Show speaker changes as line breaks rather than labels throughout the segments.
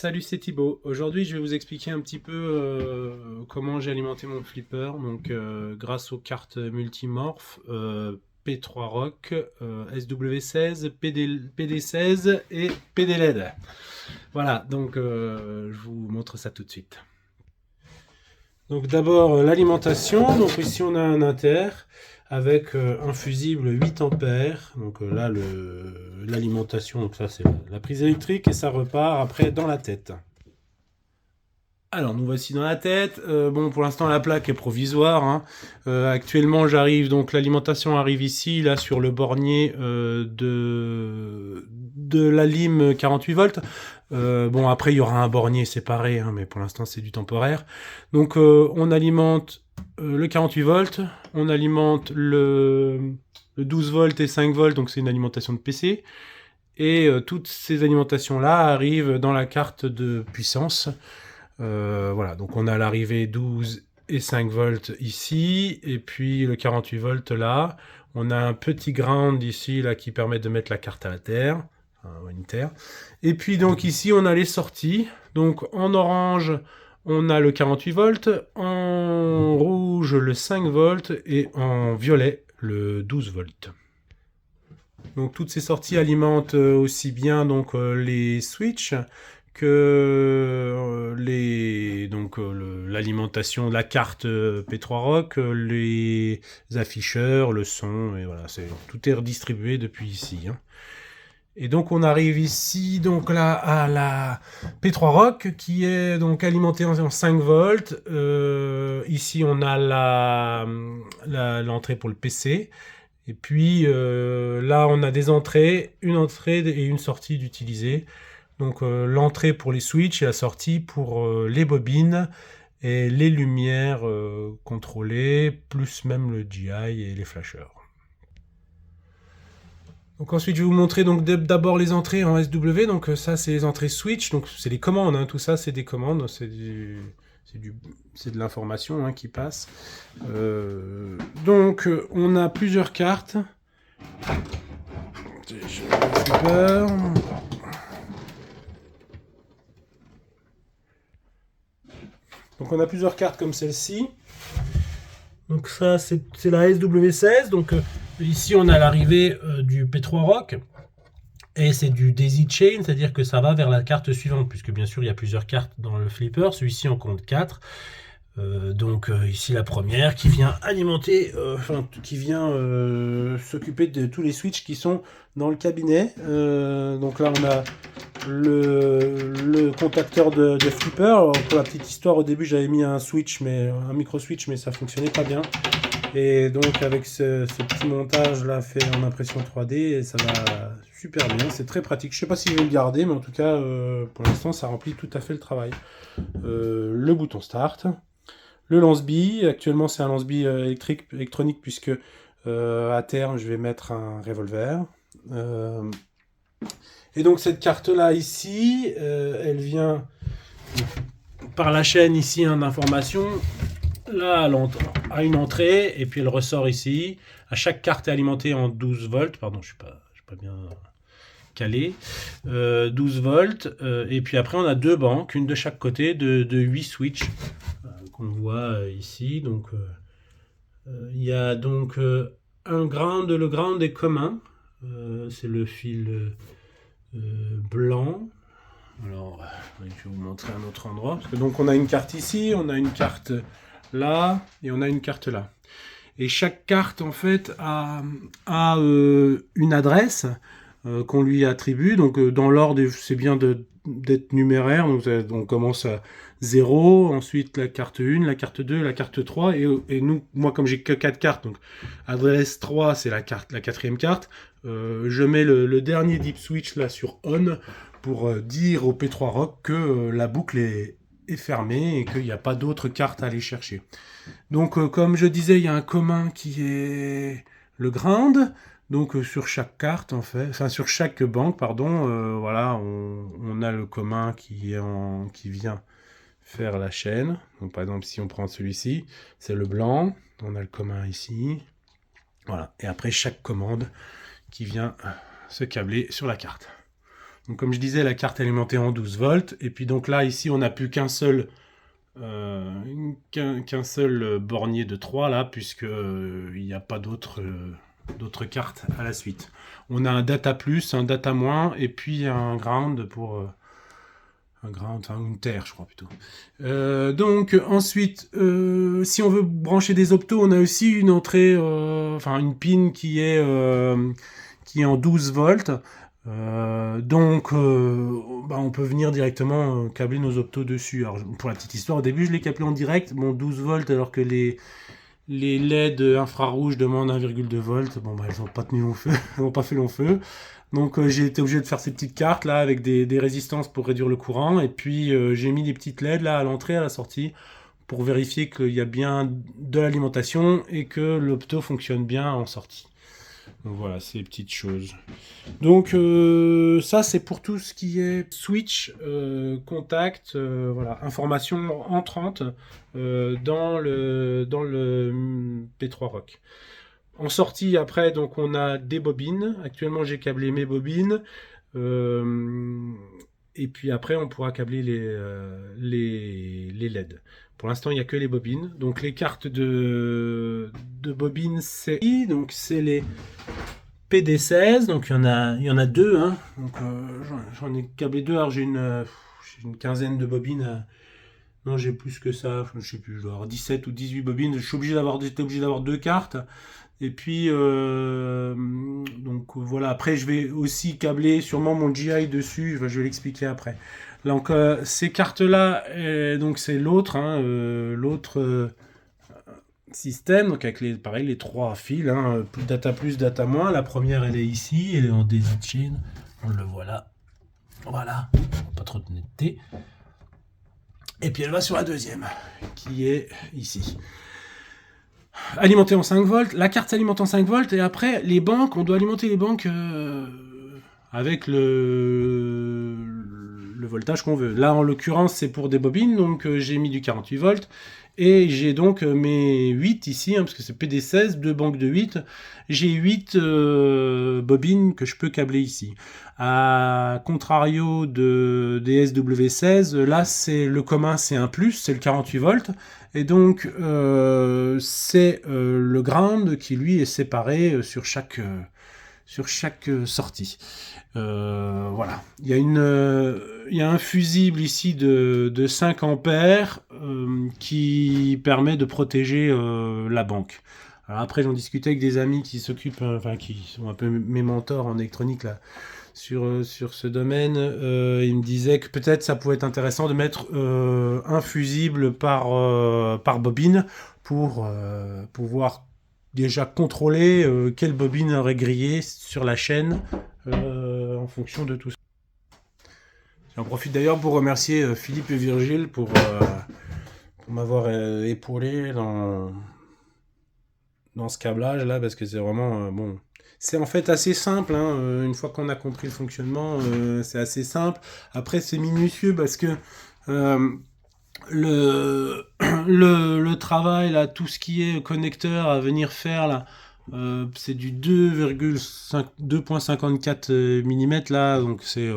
Salut, c'est Thibaut. Aujourd'hui, je vais vous expliquer un petit peu comment j'ai alimenté mon flipper. Donc, grâce aux cartes multimorphes P3 Rock, SW16, PD16 et PD LED. Voilà, donc je vous montre ça tout de suite. Donc d'abord l'alimentation. Donc ici on a un inter avec un fusible 8 ampères. Donc là l'alimentation, donc ça c'est la prise électrique et ça repart après dans la tête. Alors nous voici dans la tête. Bon, pour l'instant la plaque est provisoire, hein. Actuellement j'arrive, donc l'alimentation arrive ici, là sur le bornier de la lime 48 volts. Bon, après il y aura un bornier séparé, hein, mais pour l'instant c'est du temporaire. Donc on alimente le 48 volts, on alimente le 12 volts et 5 volts, donc c'est une alimentation de PC. Et toutes ces alimentations là arrivent dans la carte de puissance. Voilà, donc on a l'arrivée 12 et 5 volts ici, et puis le 48 volts là. On a un petit ground ici là qui permet de mettre la carte à la terre, une terre. Et puis donc ici on a les sorties. Donc en orange on a le 48 volts, en rouge le 5 volts et en violet le 12 volts. Donc toutes ces sorties alimentent aussi bien donc les switches que l'alimentation de la carte P3 Rock, les afficheurs, le son, et voilà, tout est redistribué depuis ici, hein. Et donc on arrive ici donc là à la P3 Rock qui est donc alimentée en 5 volts. Ici on a l'entrée pour le PC. Et puis là on a des entrées, une entrée et une sortie d'utiliser. Donc l'entrée pour les switches et la sortie pour les bobines et les lumières contrôlées, plus même le GI et les flashers. Donc ensuite je vais vous montrer donc d'abord les entrées en SW. Donc ça c'est les entrées switch, donc c'est les commandes, hein. Tout ça c'est des commandes, c'est de l'information, hein, qui passe. Donc on a plusieurs cartes. Donc on a plusieurs cartes comme celle-ci. Donc ça c'est la SW16. Donc ici on a l'arrivée du P3 Rock. Et c'est du daisy chain, c'est-à-dire que ça va vers la carte suivante, puisque bien sûr il y a plusieurs cartes dans le flipper. Celui-ci en compte 4. Donc ici la première qui vient alimenter, qui vient s'occuper de tous les switches qui sont dans le cabinet. Donc là on a le contacteur de flipper. Alors, pour la petite histoire, au début j'avais mis un micro switch, mais ça fonctionnait pas bien. Et donc avec ce petit montage là fait en impression 3D, ça va super bien, c'est très pratique. Je sais pas si je vais le garder, mais en tout cas pour l'instant ça remplit tout à fait le travail. Le bouton start. Le lance-bille, actuellement c'est un lance-bille électronique puisque à terme je vais mettre un revolver. Et donc cette carte là ici, elle vient par la chaîne ici, hein, d'information. Là elle a une entrée et puis elle ressort ici. À chaque carte est alimentée en 12 volts, pardon je suis pas bien calé, 12 volts, et puis après on a deux banques, une de chaque côté de 8 switches. Qu'on voit ici. Donc il y a donc un ground, le ground est commun, c'est le fil blanc. Alors je vais vous montrer un autre endroit, parce que donc on a une carte ici, on a une carte là et on a une carte là, et chaque carte en fait a une adresse qu'on lui attribue. Donc dans l'ordre c'est bien d'être numéraire, donc on commence à 0, ensuite la carte 1, la carte 2, la carte 3, et moi comme j'ai que 4 cartes, donc adresse 3 c'est la quatrième carte, je mets le dernier deep switch là sur on pour dire au P3 Rock que la boucle est fermée et qu'il n'y a pas d'autres cartes à aller chercher. Donc comme je disais, il y a un commun qui est le ground. Donc sur chaque carte en fait, enfin sur chaque banque pardon, voilà, on a le commun qui vient faire la chaîne. Donc par exemple si on prend celui-ci, c'est le blanc, on a le commun ici, voilà, et après chaque commande qui vient se câbler sur la carte. Donc comme je disais, la carte elle est montée en 12 volts. Et puis donc là, ici, on n'a plus qu'un seul bornier de 3 là, puisque il n'y a pas d'autres cartes à la suite. On a un data plus, un data moins, et puis un ground pour enfin une terre, je crois plutôt. Donc ensuite, si on veut brancher des optos, on a aussi une entrée, enfin une pin qui est en 12 volts. On peut venir directement câbler nos optos dessus. Alors, pour la petite histoire, au début, je l'ai câblé en direct, 12 volts, alors que les LED infrarouges demandent 1,2 volts. Bon, ils n'ont pas tenu long feu, ils n'ont pas fait long feu. Donc, j'ai été obligé de faire ces petites cartes là avec des résistances pour réduire le courant. Et puis, j'ai mis des petites LED là à l'entrée, à la sortie, pour vérifier qu'il y a bien de l'alimentation et que l'opto fonctionne bien en sortie. Donc voilà, ces petites choses. Donc ça c'est pour tout ce qui est switch, contact, voilà, information entrante dans le P3 Rock. En sortie après, donc on a des bobines. Actuellement j'ai câblé mes bobines. Et puis après on pourra câbler les LED. Pour l'instant il n'y a que les bobines. Donc les cartes de bobines c'est les PD16, donc il y en a deux, hein. Donc j'en ai câblé deux. Alors j'ai une quinzaine de bobines. Non, j'ai plus que ça, je sais plus, je dois avoir 17 ou 18 bobines. J'étais obligé d'avoir deux cartes. Et puis donc voilà, après je vais aussi câbler sûrement mon GI dessus, enfin, je vais l'expliquer après. Donc ces cartes là, donc c'est l'autre, hein, l'autre système, donc avec pareil, les trois fils, hein, data plus, data moins. La première elle est ici, elle est en daisy chain, on le voit là, voilà, pas trop de netteté. Et puis elle va sur la deuxième, qui est ici. Alimentée en 5 volts, la carte s'alimente en 5 volts, et après les banques, on doit alimenter les banques avec le voltage qu'on veut. Là en l'occurrence c'est pour des bobines, donc j'ai mis du 48 volts. Et j'ai donc mes 8 ici, hein, parce que c'est PD16, deux banques de 8. J'ai 8 bobines que je peux câbler ici. À contrario des SW16, là c'est le commun, c'est un plus, c'est le 48 volts. Et donc c'est le ground qui lui est séparé sur chaque sortie. Voilà. Il y a un fusible ici de 5 ampères qui permet de protéger la banque. Alors après, j'en discutais avec des amis qui s'occupent, qui sont un peu mes mentors en électronique là, sur ce domaine. Ils me disaient que peut-être ça pouvait être intéressant de mettre un fusible par bobine pour pouvoir déjà contrôler quelle bobine aurait grillé sur la chaîne en fonction de tout ça. J'en profite d'ailleurs pour remercier Philippe et Virgile pour m'avoir épaulé dans ce câblage là, parce que c'est vraiment bon. C'est en fait assez simple, hein, une fois qu'on a compris le fonctionnement, c'est assez simple. Après c'est minutieux parce que le travail là, tout ce qui est connecteur à venir faire là, c'est du 2,54 mm là, donc c'est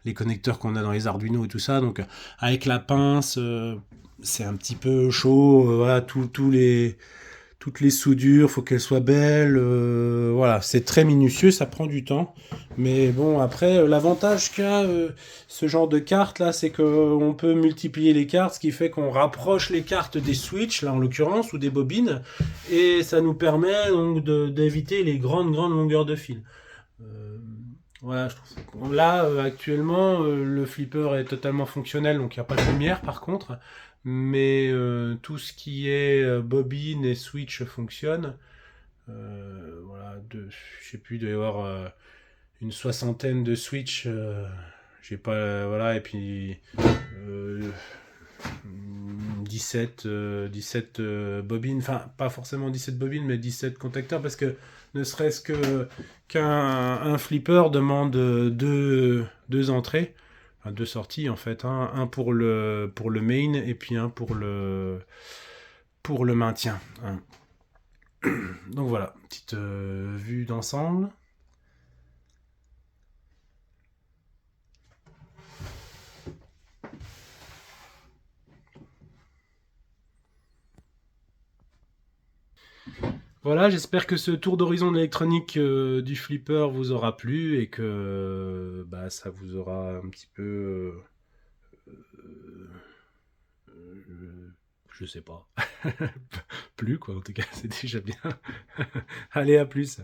les connecteurs qu'on a dans les Arduino et tout ça, donc avec la pince c'est un petit peu chaud, voilà, toutes les soudures, faut qu'elles soient belles, voilà, c'est très minutieux, ça prend du temps. Mais bon, après, l'avantage qu'a ce genre de carte là, c'est qu'on peut multiplier les cartes, ce qui fait qu'on rapproche les cartes des switches, là en l'occurrence, ou des bobines, et ça nous permet donc d'éviter les grandes longueurs de fil. Voilà, je trouve. Là, actuellement, le flipper est totalement fonctionnel, donc il n'y a pas de lumière par contre. Mais tout ce qui est bobine et switch fonctionne. Voilà, je sais plus, il doit y avoir une soixantaine de switch. J'ai pas, voilà, et puis 17 bobines, enfin pas forcément 17 bobines, mais 17 contacteurs, parce que ne serait-ce qu'un flipper demande deux entrées, enfin deux sorties en fait, hein, un pour le main et puis un pour le maintien, hein. Donc voilà, petite vue d'ensemble. Voilà, j'espère que ce tour d'horizon de l'électronique du flipper vous aura plu et que bah, ça vous aura un petit peu... je sais pas. Plu, quoi, en tout cas, c'est déjà bien. Allez, à plus.